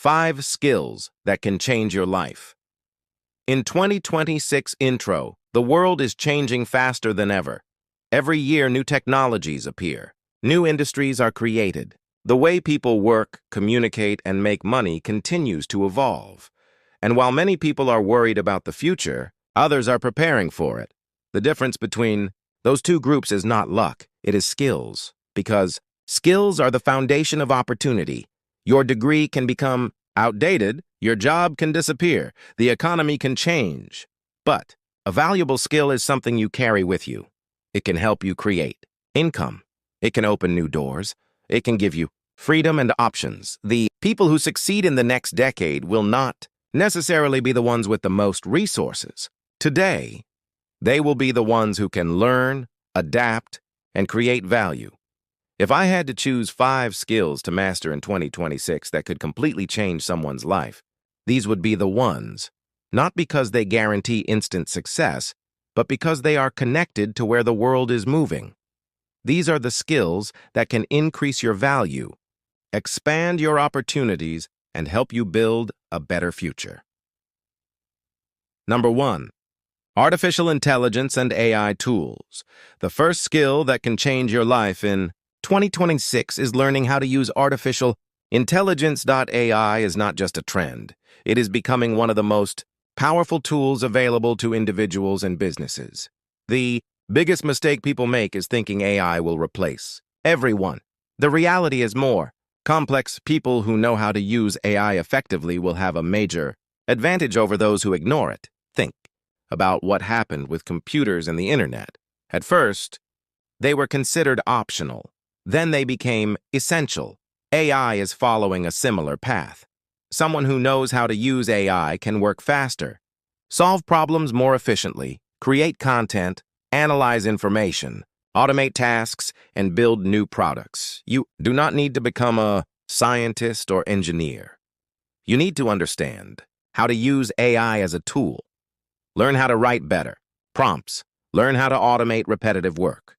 5 skills that can change your life. In 2026 intro, the world is changing faster than ever. Every year, new technologies appear. New industries are created. The way people work, communicate, and make money continues to evolve. And while many people are worried about the future, others are preparing for it. The difference between those two groups is not luck, it is skills. Because skills are the foundation of opportunity. Your degree can become outdated, your job can disappear, the economy can change. But a valuable skill is something you carry with you. It can help you create income. It can open new doors. It can give you freedom and options. The people who succeed in the next decade will not necessarily be the ones with the most resources. Today, they will be the ones who can learn, adapt, and create value. If I had to choose 5 skills to master in 2026 that could completely change someone's life, these would be the ones, not because they guarantee instant success, but because they are connected to where the world is moving. These are the skills that can increase your value, expand your opportunities, and help you build a better future. Number 1. Artificial intelligence and AI tools. The first skill that can change your life in 2026 is learning how to use artificial intelligence. AI is not just a trend. It is becoming one of the most powerful tools available to individuals and businesses. The biggest mistake people make is thinking AI will replace everyone. The reality is more complex. People who know how to use AI effectively will have a major advantage over those who ignore it. Think about what happened with computers and the internet. At first, they were considered optional. Then they became essential. AI is following a similar path. Someone who knows how to use AI can work faster, solve problems more efficiently, create content, analyze information, automate tasks, and build new products. You do not need to become a scientist or engineer. You need to understand how to use AI as a tool. Learn how to write better prompts. Learn how to automate repetitive work.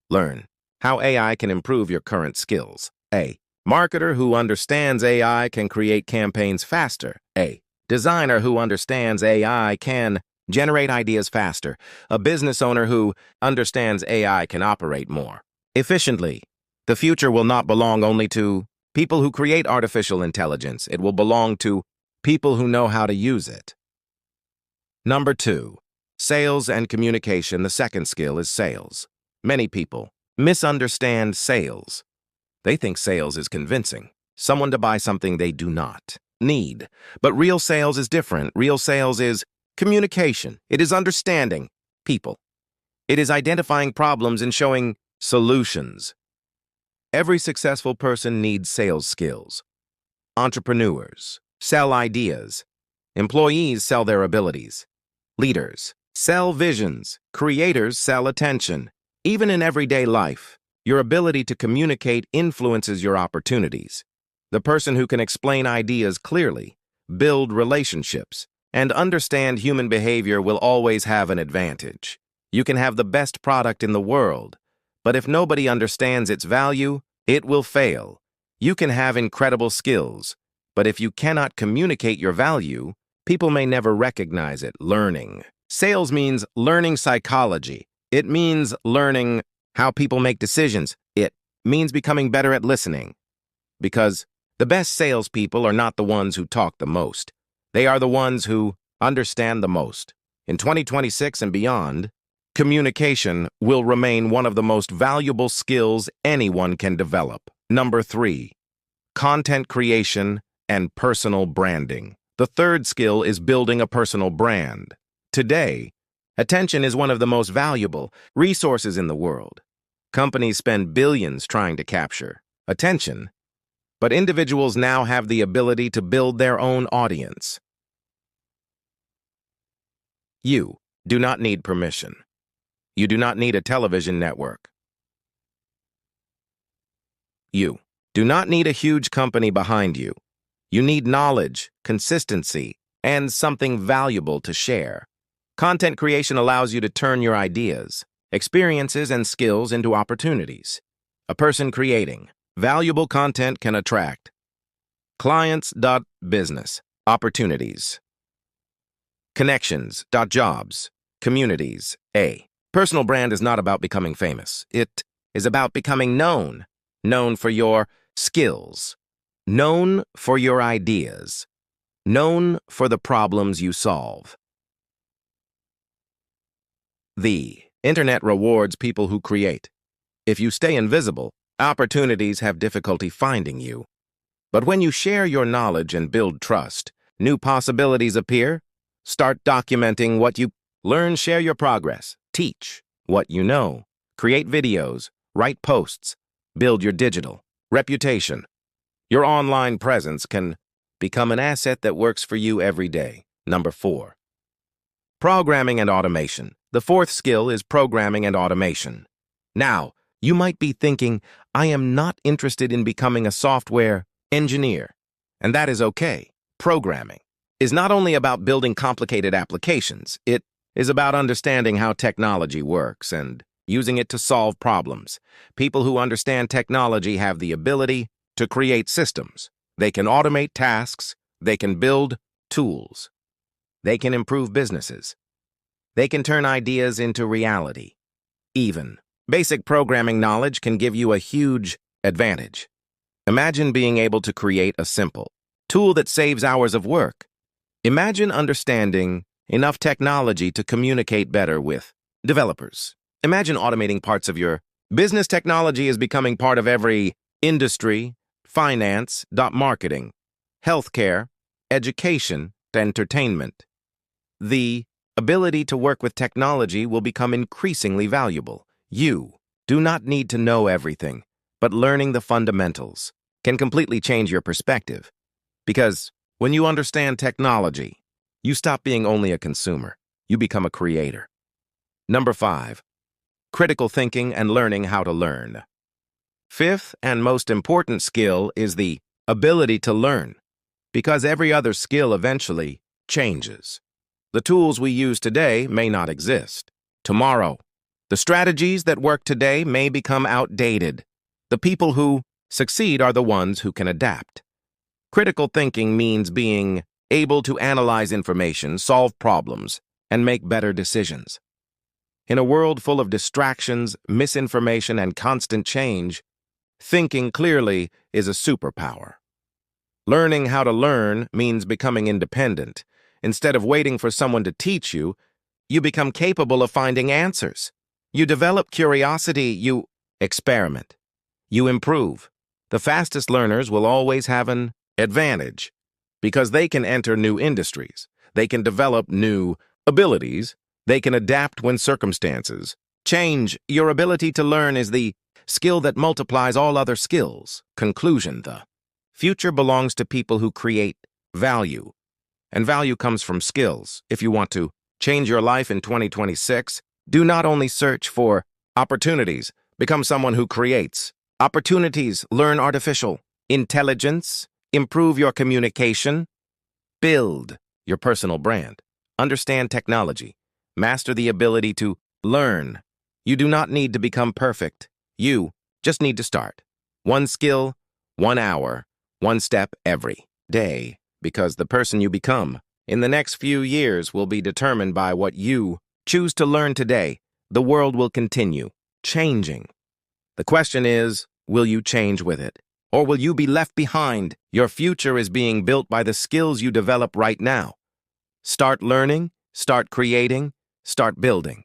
Learn how AI can improve your current skills. A marketer who understands AI can create campaigns faster. A designer who understands AI can generate ideas faster. A business owner who understands AI can operate more efficiently. The future will not belong only to people who create artificial intelligence. It will belong to people who know how to use it. Number 2. Sales and communication. The second skill is sales. Many people misunderstand sales. They think sales is convincing someone to buy something they do not need. But real sales is different. Real sales is communication. It is understanding people. It is identifying problems and showing solutions. Every successful person needs sales skills. Entrepreneurs sell ideas. Employees sell their abilities. Leaders sell visions. Creators sell attention. Even in everyday life, your ability to communicate influences your opportunities. The person who can explain ideas clearly, build relationships, and understand human behavior will always have an advantage. You can have the best product in the world, but if nobody understands its value, it will fail. You can have incredible skills, but if you cannot communicate your value, people may never recognize it. Learning. Sales means learning psychology. It means learning how people make decisions. It means becoming better at listening. Because the best salespeople are not the ones who talk the most. They are the ones who understand the most. In 2026 and beyond, communication will remain one of the most valuable skills anyone can develop. Number 3. Content creation and personal branding. The third skill is building a personal brand. Today, attention is one of the most valuable resources in the world. Companies spend billions trying to capture attention, but individuals now have the ability to build their own audience. You do not need permission. You do not need a television network. You do not need a huge company behind you. You need knowledge, consistency, and something valuable to share. Content creation allows you to turn your ideas, experiences, and skills into opportunities. A person creating valuable content can attract Clients.business, opportunities. Connections.jobs, communities. A personal brand is not about becoming famous. It is about becoming known. Known for your skills. Known for your ideas. Known for the problems you solve. The internet rewards people who create. If you stay invisible, opportunities have difficulty finding you. But when you share your knowledge and build trust, new possibilities appear. Start documenting what you learn, share your progress, teach what you know, create videos, write posts, build your digital reputation. Your online presence can become an asset that works for you every day. Number 4. Programming and automation. The fourth skill is programming and automation. Now, you might be thinking, I am not interested in becoming a software engineer. And that is okay. Programming is not only about building complicated applications, it is about understanding how technology works and using it to solve problems. People who understand technology have the ability to create systems. They can automate tasks. They can build tools. They can improve businesses. They can turn ideas into reality. Even basic programming knowledge can give you a huge advantage. Imagine being able to create a simple tool that saves hours of work. Imagine understanding enough technology to communicate better with developers. Imagine automating parts of your business. Technology is becoming part of every industry, finance, marketing, healthcare, education, entertainment. The ability to work with technology will become increasingly valuable. You do not need to know everything, but learning the fundamentals can completely change your perspective. Because when you understand technology, you stop being only a consumer. You become a creator. Number 5. Critical thinking and learning how to learn. Fifth and most important skill is the ability to learn, because every other skill eventually changes. The tools we use today may not exist tomorrow. The strategies that work today may become outdated. The people who succeed are the ones who can adapt. Critical thinking means being able to analyze information, solve problems, and make better decisions. In a world full of distractions, misinformation, and constant change, thinking clearly is a superpower. Learning how to learn means becoming independent. Instead of waiting for someone to teach you, you become capable of finding answers. You develop curiosity, you experiment, you improve. The fastest learners will always have an advantage because they can enter new industries, they can develop new abilities, they can adapt when circumstances change. Your ability to learn is the skill that multiplies all other skills. Conclusion: the future belongs to people who create value, and value comes from skills. If you want to change your life in 2026, do not only search for opportunities, become someone who creates opportunities. Learn artificial intelligence, improve your communication, build your personal brand, understand technology, master the ability to learn. You do not need to become perfect. You just need to start. One skill, 1 hour, one step every day, because the person you become in the next few years will be determined by what you choose to learn today. The world will continue changing. The question is, will you change with it? Or will you be left behind? Your future is being built by the skills you develop right now. Start learning, start creating, start building.